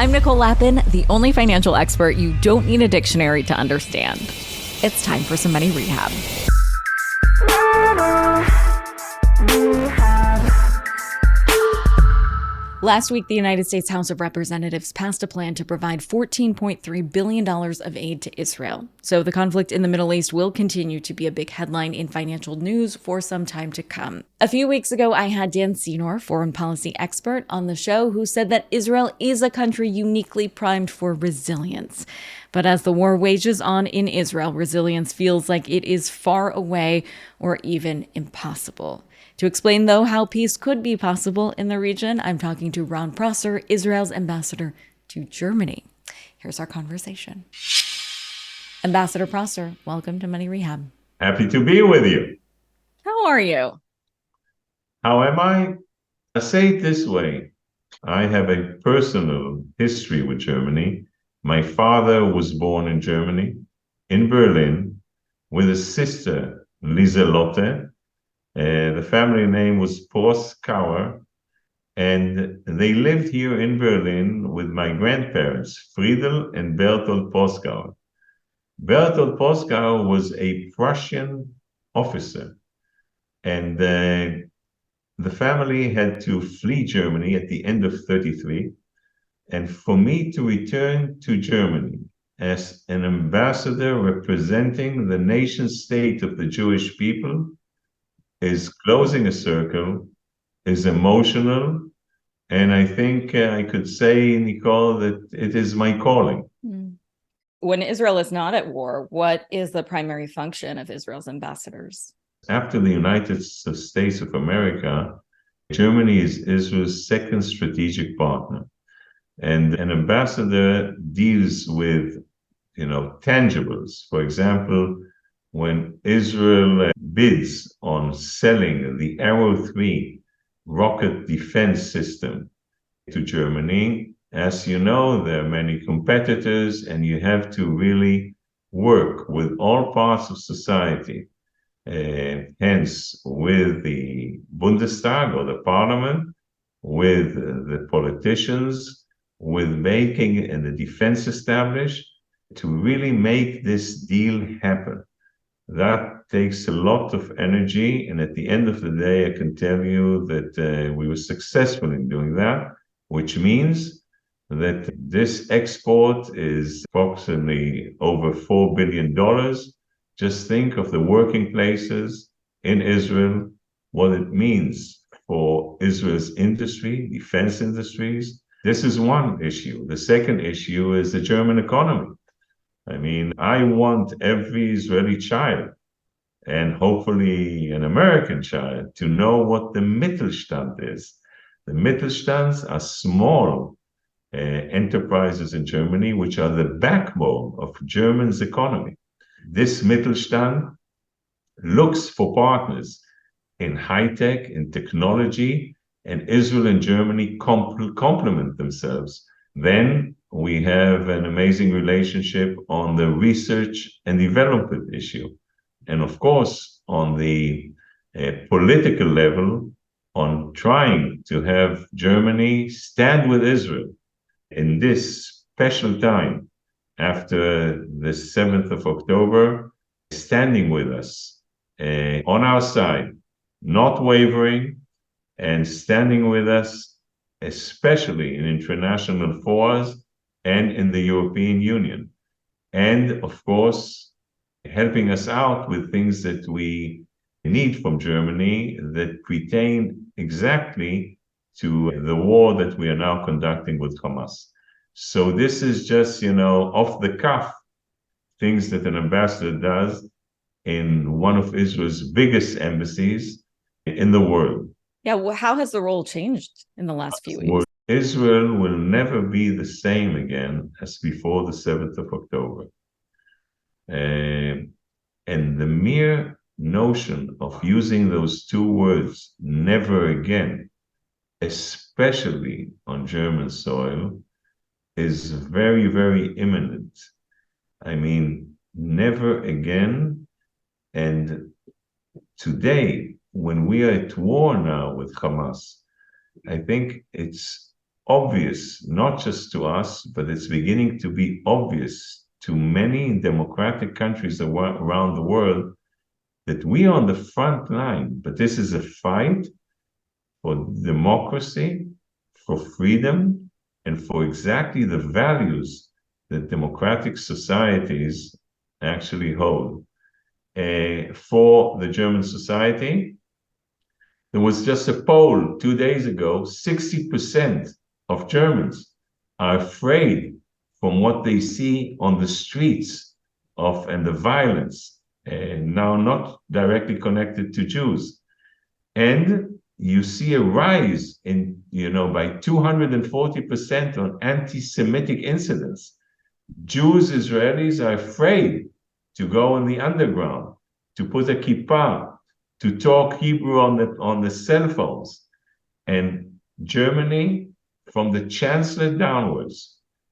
I'm Nicole Lappin, the only financial expert you don't need a dictionary to understand. It's time for some money rehab. Last week, the United States House of Representatives passed a plan to provide $14.3 billion of aid to Israel. So the conflict in the Middle East will continue to be a big headline in financial news for some time to come. A few weeks ago, I had Dan Senor, foreign policy expert, on the show who said that Israel is a country uniquely primed for resilience. But as the war wages on in Israel, resilience feels like it is far away or even impossible. To explain, though, how peace could be possible in the region, I'm talking to Ron Prosor, Israel's ambassador to Germany. Here's our conversation. Ambassador Prosor, welcome to Money Rehab. Happy to be with you. How are you? How am I? I say it this way. I have a personal history with Germany. My father was born in Germany, in Berlin, with a sister, Lieselotte. The family name was Prosor, and they lived here in Berlin with my grandparents, Friedel and Bertold Prosor. Bertold Prosor was a Prussian officer, and the family had to flee Germany at the end of 1933. And for me to return to Germany as an ambassador representing the nation state of the Jewish people is closing a circle, is emotional, and I think I could say, Nicole, that it is my calling. When Israel is not at war, what is the primary function of Israel's ambassadors? After the United States of America, Germany is Israel's second strategic partner. And an ambassador deals with, tangibles. For example, when Israel bids on selling the Arrow 3 rocket defense system to Germany, as you know, there are many competitors, and you have to really work with all parts of society, hence with the Bundestag or the parliament, with the politicians, with making and the defense established to really make this deal happen. That takes a lot of energy, and at the end of the day, I can tell you that we were successful in doing that, which means that this export is approximately over $4 billion. Just think of the working places in Israel, what it means for Israel's industry, defense industries. This is one issue. The second issue is the German economy. I mean, I want every Israeli child, and hopefully an American child, to know what the Mittelstand is. The Mittelstands are small enterprises in Germany, which are the backbone of Germany's economy. This Mittelstand looks for partners in high-tech, in technology, and Israel and Germany complement themselves. Then we have an amazing relationship on the research and development issue. And of course, on the political level, on trying to have Germany stand with Israel in this special time after the 7th of October, standing with us on our side, not wavering, and standing with us, especially in international forums and in the European Union. And of course, helping us out with things that we need from Germany that pertain exactly to the war that we are now conducting with Hamas. So this is just, off the cuff things that an ambassador does in one of Israel's biggest embassies in the world. Yeah, well, how has the role changed in the last few weeks? Israel will never be the same again as before the 7th of October. And the mere notion of using those two words, never again, especially on German soil, is very, very imminent. I mean, never again. And today, when we are at war now with Hamas, I think it's obvious, not just to us, but it's beginning to be obvious to many democratic countries around the world that we are on the front line, but this is a fight for democracy, for freedom, and for exactly the values that democratic societies actually hold. For the German society, there was just a poll 2 days ago, 60% of Germans are afraid from what they see on the streets and the violence, now not directly connected to Jews. And you see a rise in, by 240% on anti-Semitic incidents. Jews, Israelis are afraid to go in the underground, to put a kippah, to talk Hebrew on the cell phones. And Germany, from the chancellor downwards,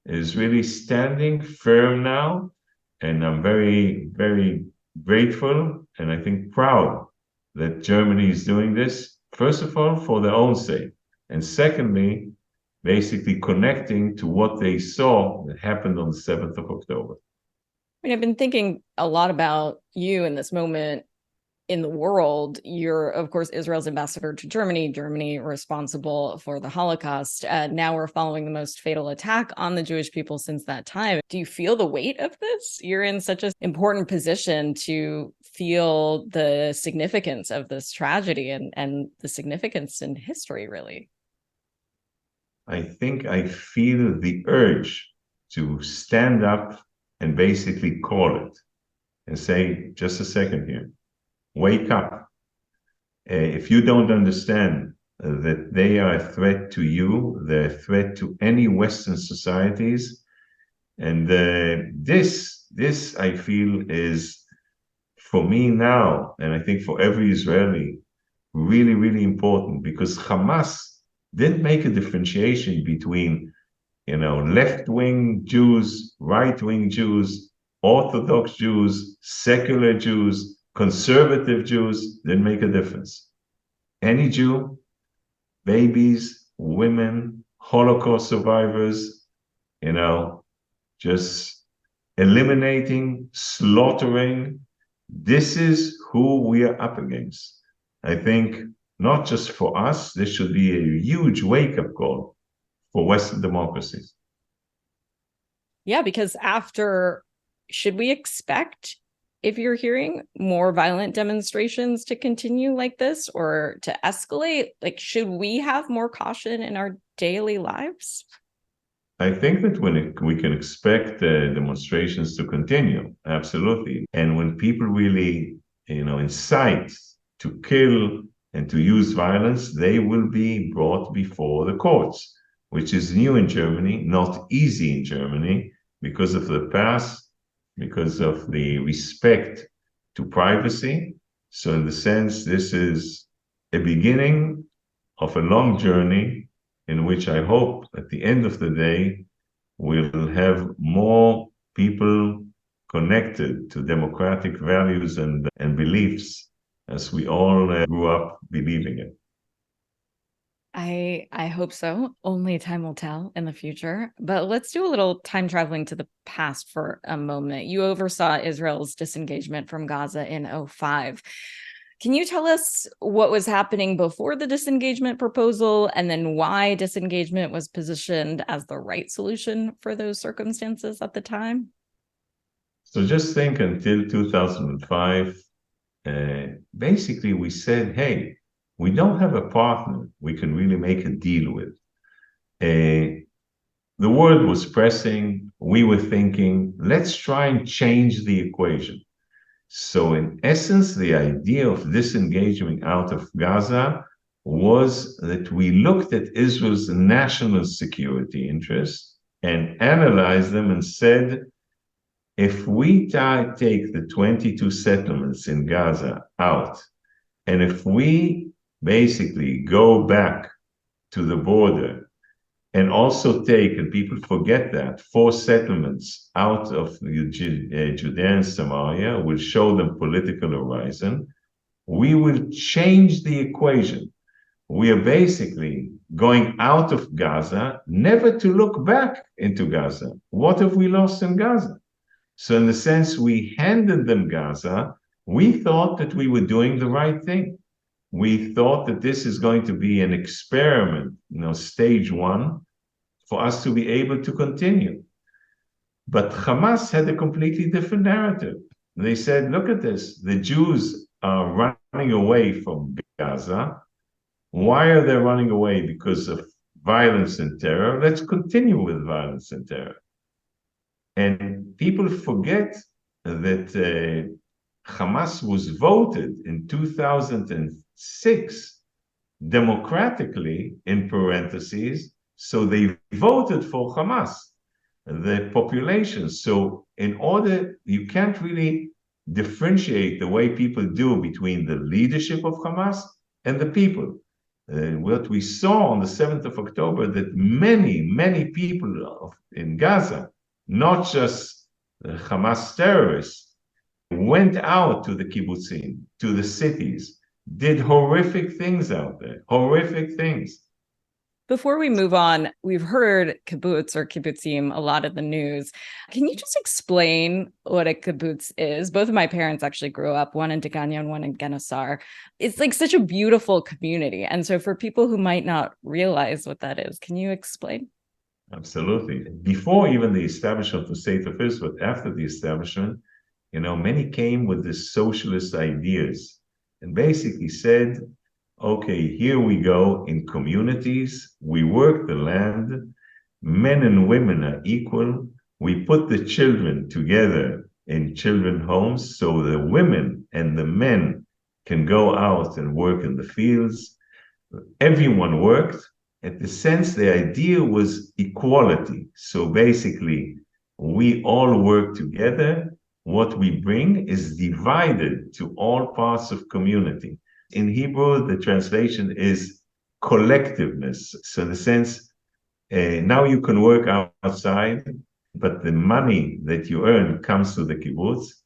is really standing firm now. And I'm very, very grateful and I think proud that Germany is doing this, first of all, for their own sake. And secondly, basically connecting to what they saw that happened on the 7th of October. I mean, I've been thinking a lot about you in this moment in the world. You're, of course, Israel's ambassador to Germany responsible for the Holocaust. Now we're following the most fatal attack on the Jewish people since that time. Do you feel the weight of this? You're in such an important position to feel the significance of this tragedy and the significance in history, really. I think I feel the urge to stand up and basically call it and say, just a second here. Wake up. If you don't understand that they are a threat to you, they're a threat to any Western societies. And this I feel is, for me now, and I think for every Israeli, really, really important, because Hamas didn't make a differentiation between, left-wing Jews, right-wing Jews, Orthodox Jews, secular Jews, conservative Jews, didn't make a difference. Any Jew, babies, women, Holocaust survivors, just eliminating, slaughtering. This is who we are up against. I think not just for us, this should be a huge wake-up call for Western democracies. Yeah, because should we expect, if you're hearing more violent demonstrations, to continue like this or to escalate? Like, should we have more caution in our daily lives? I think that we can expect demonstrations to continue, absolutely. And when people really, incite to kill and to use violence, they will be brought before the courts, which is new in Germany, not easy in Germany because of the past, because of the respect to privacy. So in the sense, this is a beginning of a long journey in which I hope at the end of the day, we'll have more people connected to democratic values and beliefs as we all grew up believing it. I hope so. Only time will tell in the future. But let's do a little time traveling to the past for a moment. You oversaw Israel's disengagement from Gaza in 2005. Can you tell us what was happening before the disengagement proposal and then why disengagement was positioned as the right solution for those circumstances at the time? So just think until 2005, basically we said, hey, we don't have a partner we can really make a deal with. The world was pressing. We were thinking, let's try and change the equation. So in essence, the idea of disengaging out of Gaza was that we looked at Israel's national security interests and analyzed them and said, if we take the 22 settlements in Gaza out, and if we basically go back to the border and also take, and people forget that, 4 settlements out of Judea and Samaria will show them political horizon. We will change the equation we are basically going out of Gaza, never to look back into Gaza. What have we lost in Gaza? So in the sense we handed them Gaza, we thought that we were doing the right thing. We thought that this is going to be an experiment, stage one, for us to be able to continue. But Hamas had a completely different narrative. They said, look at this, the Jews are running away from Gaza. Why are they running away? Because of violence and terror. Let's continue with violence and terror. And people forget that Hamas was voted in 2006 democratically, in parentheses, so they voted for Hamas, the population. So in order, you can't really differentiate the way people do between the leadership of Hamas and the people. What we saw on the 7th of October, that many people in Gaza, not just Hamas terrorists, went out to the kibbutzim, to the cities, did horrific things out there, horrific things. Before we move on, we've heard kibbutz or kibbutzim a lot in the news. Can you just explain what a kibbutz is? Both of my parents actually grew up, one in Degania and one in Genesar. It's like such a beautiful community. And so for people who might not realize what that is, can you explain? Absolutely. Before even the establishment of the State of Israel, after the establishment, many came with these socialist ideas and basically said, okay, here we go in communities, we work the land, men and women are equal, we put the children together in children's homes so the women and the men can go out and work in the fields. Everyone worked. At the sense, the idea was equality. So basically, we all work together. What we bring is divided to all parts of community. In Hebrew, the translation is collectiveness. So in the sense, now you can work outside, but the money that you earn comes to the kibbutz.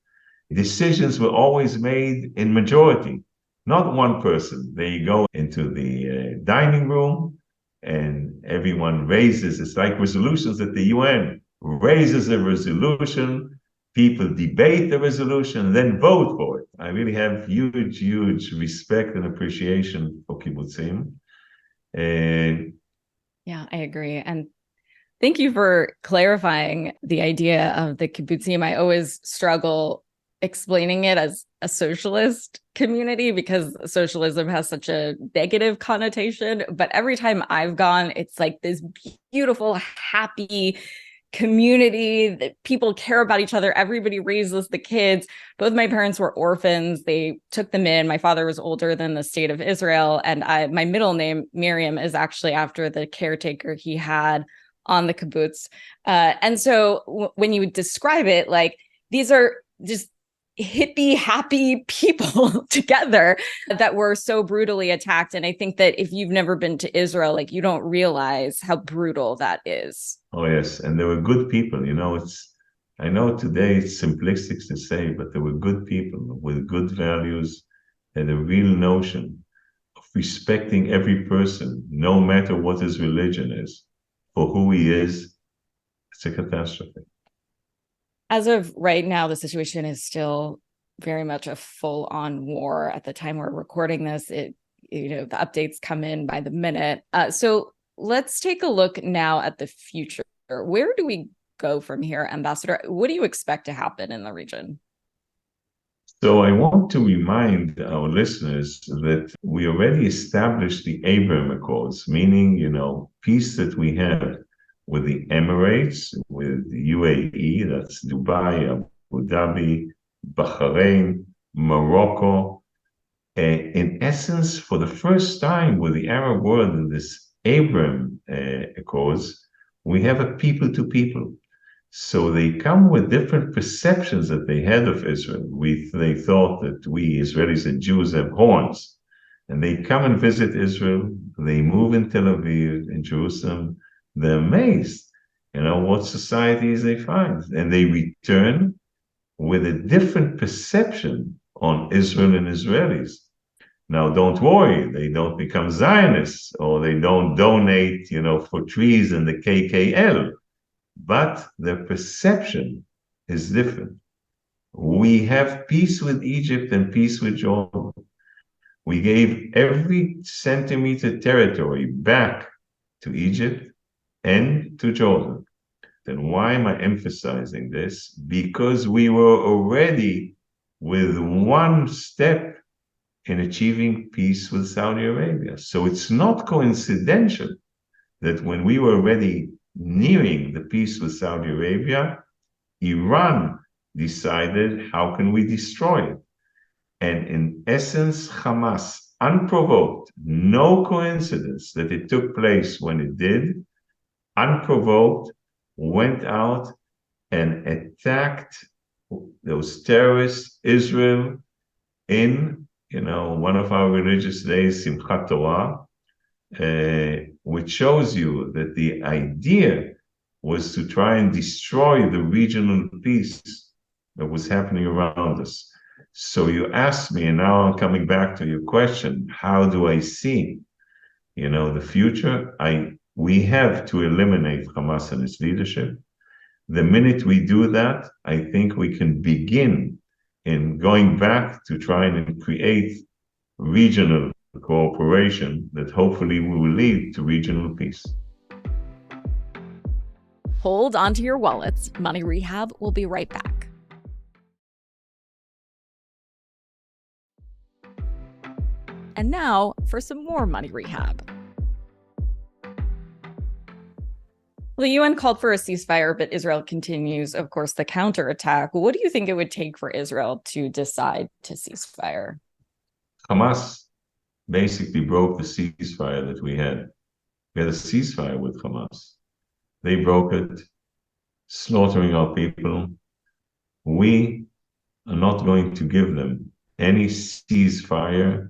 Decisions were always made in majority, not one person. They go into the dining room and everyone raises, it's like resolutions at the UN, raises a resolution, people debate the resolution, and then vote for it. I really have huge respect and appreciation for kibbutzim. Yeah, I agree. And thank you for clarifying the idea of the kibbutzim. I always struggle explaining it as a socialist community because socialism has such a negative connotation. But every time I've gone, it's like this beautiful, happy community that people care about each other. Everybody raises the kids. Both my parents were orphans. They took them in. My father was older than the state of Israel. And my middle name, Miriam, is actually after the caretaker he had on the kibbutz. And so when you describe it, like these are just hippie, happy people together that were so brutally attacked. And I think that if you've never been to Israel, like you don't realize how brutal that is. Oh, yes. And they were good people. I know today it's simplistic to say, but they were good people with good values and a real notion of respecting every person, no matter what his religion is, for who he is. It's a catastrophe. As of right now, the situation is still very much a full-on war. At the time we're recording this, the updates come in by the minute. So let's take a look now at the future. Where do we go from here, Ambassador? What do you expect to happen in the region? So I want to remind our listeners that we already established the Abraham Accords, meaning, peace that we have with the Emirates, with the UAE, that's Dubai, Abu Dhabi, Bahrain, Morocco. In essence, for the first time with the Arab world in this Abraham Accords, we have a people to people. So they come with different perceptions that they had of Israel. They thought that we Israelis and Jews have horns. And they come and visit Israel. They move in Tel Aviv, in Jerusalem. They're amazed, what societies they find. And they return with a different perception on Israel and Israelis. Now, don't worry, they don't become Zionists or they don't donate, for trees in the KKL, but their perception is different. We have peace with Egypt and peace with Jordan. We gave every centimeter territory back to Egypt and to Jordan. Then why am I emphasizing this? Because we were already with one step in achieving peace with Saudi Arabia. So it's not coincidental that when we were already nearing the peace with Saudi Arabia, Iran decided, how can we destroy it? And in essence, Hamas, unprovoked, no coincidence that it took place when it did, unprovoked, went out and attacked those terrorists, Israel, in one of our religious days, Simchat Torah, which shows you that the idea was to try and destroy the regional peace that was happening around us. So you asked me, and now I'm coming back to your question, how do I see, the future? We have to eliminate Hamas and its leadership. The minute we do that, I think we can begin in going back to trying and create regional cooperation that hopefully will lead to regional peace. Hold onto your wallets. Money Rehab will be right back. And now for some more Money Rehab. Well, the UN called for a ceasefire, but Israel continues, of course, the counterattack. What do you think it would take for Israel to decide to ceasefire? Hamas basically broke the ceasefire that we had. We had a ceasefire with Hamas. They broke it, slaughtering our people. We are not going to give them any ceasefire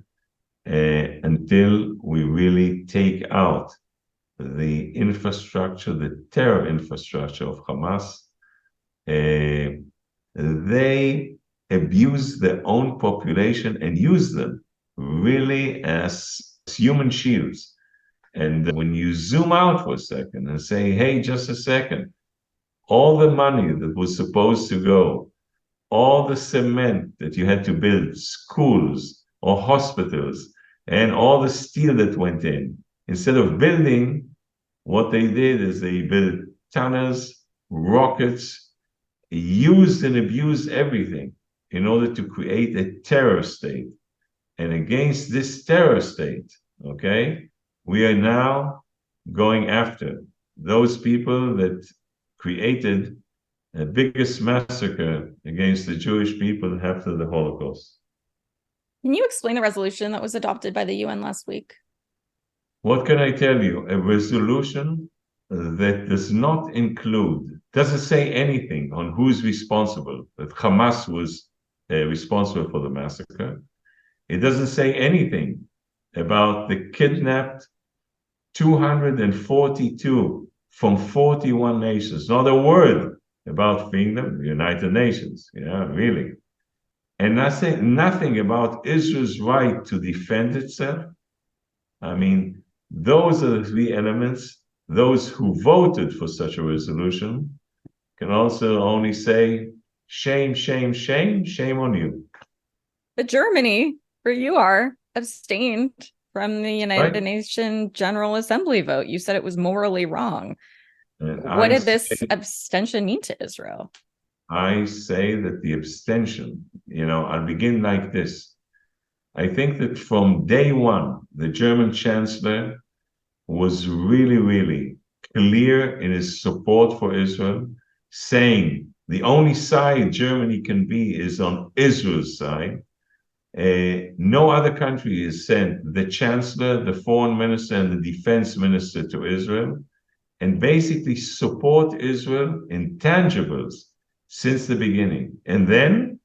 until we really take out the infrastructure, the terror infrastructure of Hamas. They abuse their own population and use them really as human shields. And when you zoom out for a second and say, hey, just a second, all the money that was supposed to go, all the cement that you had to build schools or hospitals, and all the steel that went in, instead of building, what they did is they built tunnels, rockets, used and abused everything in order to create a terror state. And against this terror state, okay, we are now going after those people that created the biggest massacre against the Jewish people after the Holocaust. Can you explain the resolution that was adopted by the UN last week? What can I tell you? A resolution that doesn't say anything on who's responsible, that Hamas was responsible for the massacre. It doesn't say anything about the kidnapped 242 from 41 nations. Not a word about freeing them, the United Nations, really. And nothing about Israel's right to defend itself. I mean, those are the three elements. Those who voted for such a resolution can also only say, shame, shame, shame, shame on you. But Germany, where you are, abstained from the United Nations General Assembly vote. You said it was morally wrong. What did this abstention mean to Israel? I say that the abstention, I'll begin like this. I think that from day one, the German chancellor was really, really clear in his support for Israel, saying the only side Germany can be is on Israel's side. No other country has sent the chancellor, the foreign minister, and the defense minister to Israel, and basically support Israel in tangibles since the beginning. And then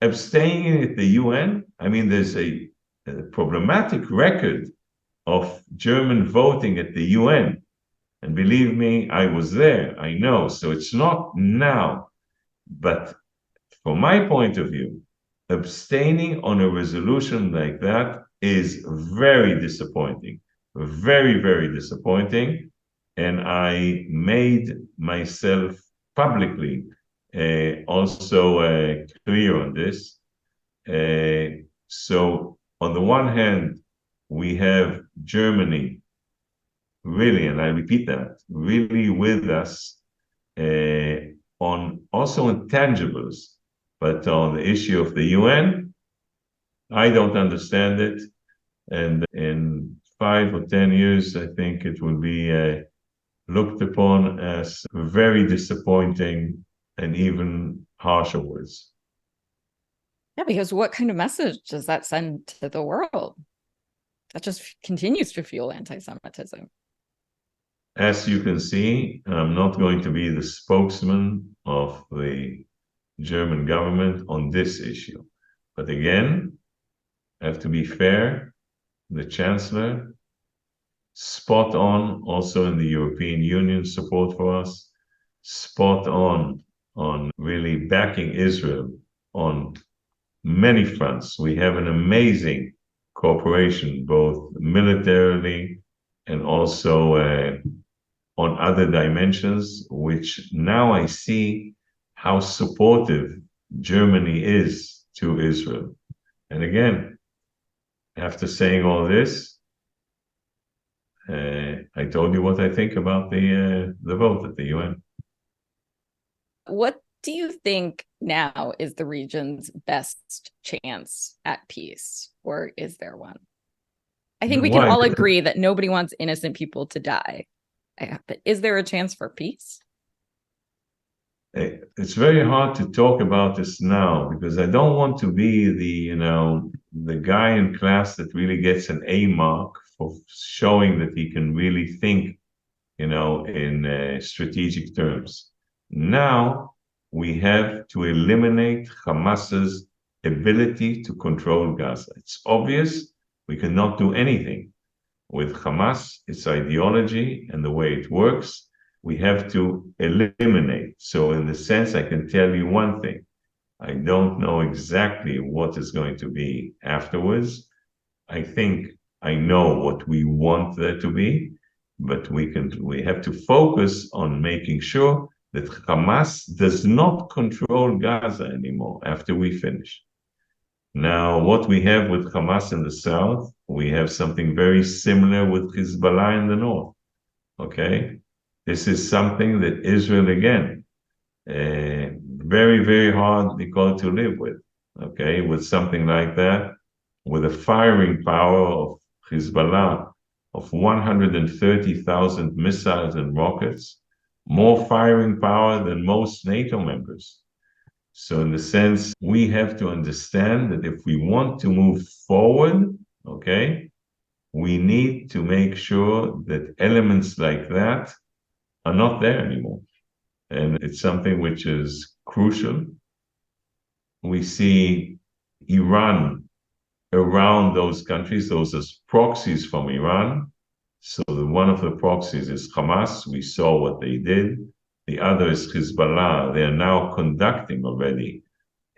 abstaining at the UN, I mean, there's a problematic record of German voting at the UN. And believe me, I was there, I know. So it's not now. But from my point of view, abstaining on a resolution like that is very disappointing, very, very disappointing. And I made myself publicly also clear on this. So on the one hand, we have Germany really, and I repeat that, really with us on also intangibles, but on the issue of the UN, I don't understand it. And in 5 or 10 years, I think it will be looked upon as very disappointing and even harsher words. Yeah, because what kind of message does that send to the world? That just continues to fuel anti-Semitism. As you can see, I'm not going to be the spokesman of the German government on this issue. But again, I have to be fair. The Chancellor, spot on also in the European Union support for us, spot on really backing Israel on many fronts. We have an amazing cooperation, both militarily and also on other dimensions, which now I see how supportive Germany is to Israel. And again, after saying all this, I told you what I think about the vote at the UN. What do you think now is the region's best chance at peace, or is there one? I think we can all agree that nobody wants innocent people to die. But is there a chance for peace? It's very hard to talk about this now because I don't want to be the guy in class that really gets an A mark for showing that he can really think, in strategic terms. Now we have to eliminate Hamas's ability to control Gaza. It's obvious we cannot do anything with Hamas, its ideology, and the way it works. We have to eliminate. So in the sense, I can tell you one thing. I don't know exactly what is going to be afterwards. I think I know what we want there to be, but we have to focus on making sure that Hamas does not control Gaza anymore after we finish. Now, what we have with Hamas in the south, we have something very similar with Hezbollah in the north. Okay? This is something that Israel, again, very, very hard, Nicole, to live with. Okay? With something like that, with a firing power of Hezbollah of 130,000 missiles and rockets, more firing power than most NATO members. So in the sense, we have to understand that if we want to move forward, okay, we need to make sure that elements like that are not there anymore. And it's something which is crucial. We see Iran around those countries, those are proxies from Iran. So one of the proxies is Hamas. We saw what they did. The other is Hezbollah. They are now conducting already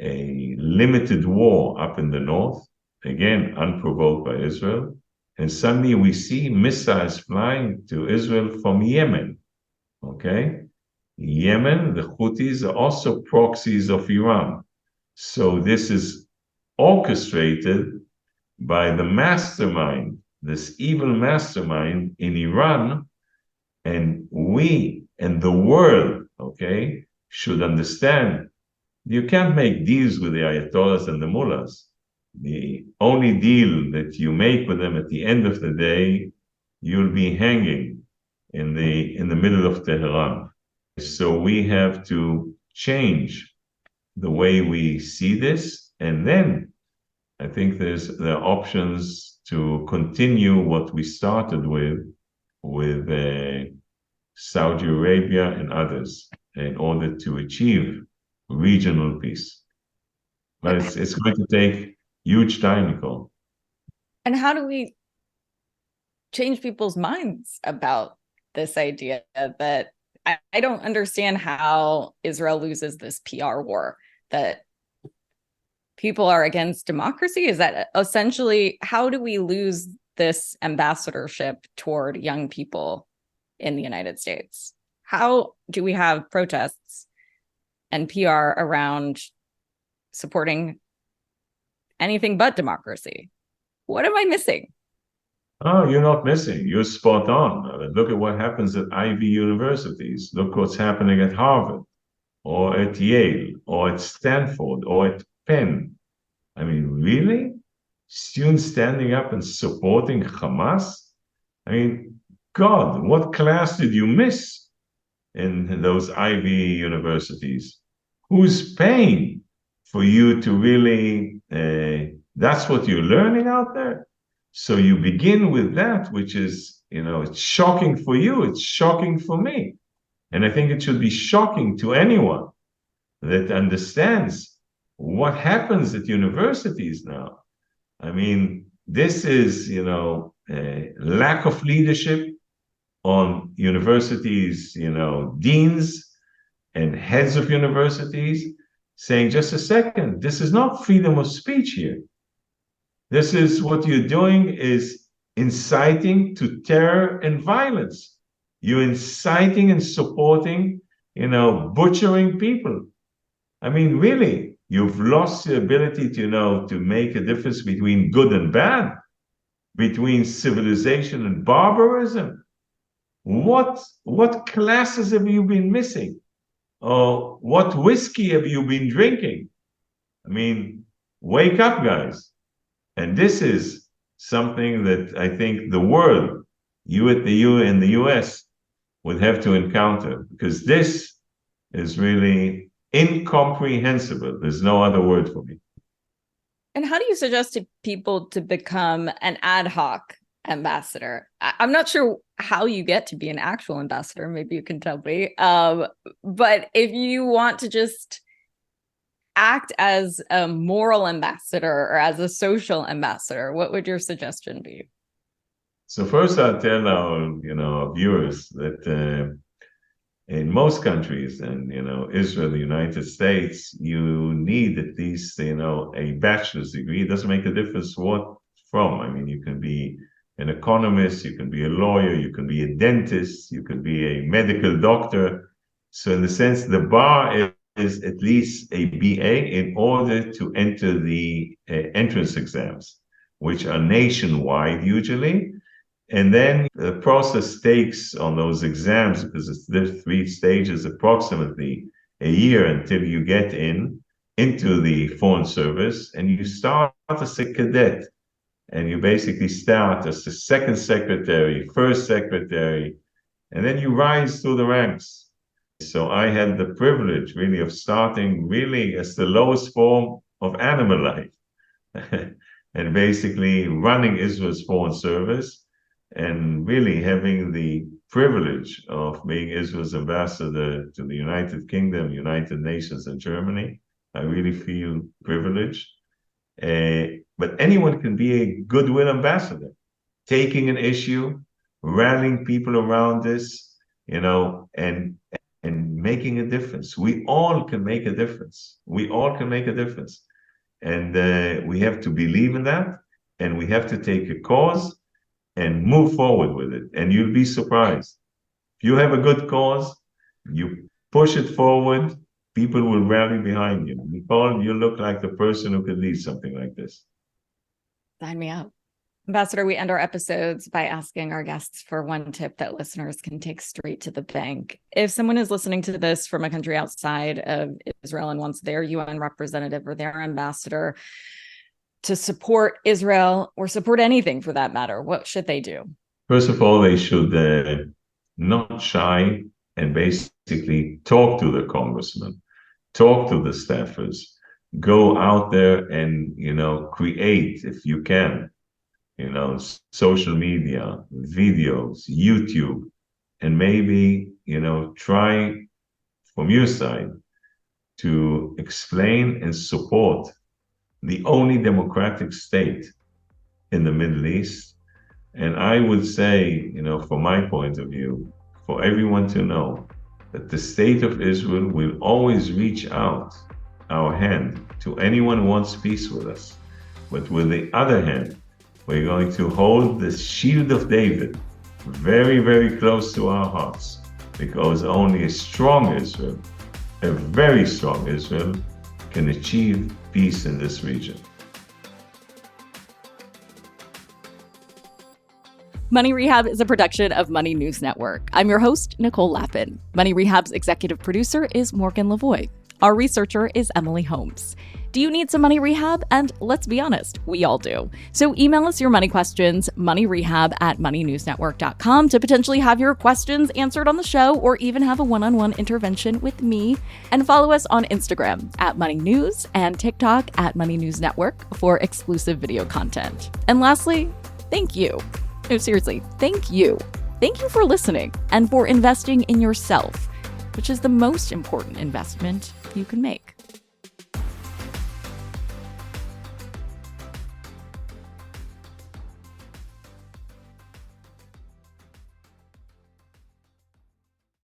a limited war up in the north, again, unprovoked by Israel. And suddenly we see missiles flying to Israel from Yemen. Okay? Yemen, the Houthis are also proxies of Iran. So this is orchestrated by the mastermind, this evil mastermind in Iran. And we and the world, okay, should understand you can't make deals with the Ayatollahs and the mullahs. The only deal that you make with them at the end of the day, you'll be hanging in the middle of Tehran. So we have to change the way we see this, and then I think there are options to continue what we started with Saudi Arabia and others in order to achieve regional peace. But it's going to take huge time, Nicole. And how do we change people's minds about this idea that I don't understand how Israel loses this PR war, that people are against democracy? Is that essentially, how do we lose this ambassadorship toward young people in the United States? How do we have protests and PR around supporting anything but democracy? What am I missing? Oh, you're not missing. You're spot on. Look at what happens at Ivy universities. Look what's happening at Harvard or at Yale or at Stanford or at Penn. I mean, really? Students standing up and supporting Hamas? I mean, God, what class did you miss in those Ivy universities? Who's paying for you to really, that's what you're learning out there? So you begin with that, which is, it's shocking for you, it's shocking for me. And I think it should be shocking to anyone that understands what happens at universities now. I mean, this is, a lack of leadership on universities, deans and heads of universities saying, just a second, this is not freedom of speech here. This is what you're doing is inciting to terror and violence. You're inciting and supporting, butchering people. I mean, really, you've lost the ability to make a difference between good and bad, between civilization and barbarism. What classes have you been missing? Or what whiskey have you been drinking? I mean, wake up, guys. And this is something that I think the world, you in the US, would have to encounter, because this is really incomprehensible. There's no other word for me. And how do you suggest to people to become an ad hoc ambassador? I'm not sure how you get to be an actual ambassador. Maybe you can tell me. But if you want to just act as a moral ambassador or as a social ambassador, what would your suggestion be? So first, I'll tell our viewers that in most countries, and Israel, the United States, you need at least a bachelor's degree. It doesn't make a difference what from. I mean, you can be an economist, you can be a lawyer, you can be a dentist, you can be a medical doctor. So in the sense, the bar is at least a BA in order to enter the entrance exams, which are nationwide usually. And then the process takes on those exams, because there's 3 stages, approximately a year until you get into the foreign service, and you start as a cadet. And you basically start as the second secretary, first secretary, and then you rise through the ranks. So I had the privilege really of starting really as the lowest form of animal life and basically running Israel's foreign service and really having the privilege of being Israel's ambassador to the United Kingdom, United Nations, and Germany. I really feel privileged. But anyone can be a goodwill ambassador, taking an issue, rallying people around this, and making a difference. We all can make a difference. We all can make a difference. And we have to believe in that, and we have to take a cause and move forward with it. And you'll be surprised. If you have a good cause, you push it forward, people will rally behind you. Nicole, you look like the person who could lead something like this. Sign me up. Ambassador, we end our episodes by asking our guests for one tip that listeners can take straight to the bank. If someone is listening to this from a country outside of Israel and wants their UN representative or their ambassador to support Israel or support anything for that matter, what should they do? First of all, they should not shy and basically talk to the congressman, talk to the staffers, go out there and, create, if you can, social media, videos, YouTube, and maybe, try from your side to explain and support the only democratic state in the Middle East. And I would say, from my point of view, for everyone to know that the state of Israel will always reach out our hand to anyone who wants peace with us. But with the other hand, we're going to hold the shield of David very, very close to our hearts, because only a strong Israel, a very strong Israel, can achieve peace in this region. Money Rehab is a production of Money News Network. I'm your host, Nicole Lappin. Money Rehab's executive producer is Morgan Lavoie. Our researcher is Emily Holmes. Do you need some money rehab? And let's be honest, we all do. So email us your money questions, moneyrehab@moneynewsnetwork.com, to potentially have your questions answered on the show, or even have a one-on-one intervention with me. And follow us on Instagram @moneynews and TikTok @moneynewsnetwork for exclusive video content. And lastly, thank you. No, seriously, thank you. Thank you for listening and for investing in yourself, which is the most important investment you can make.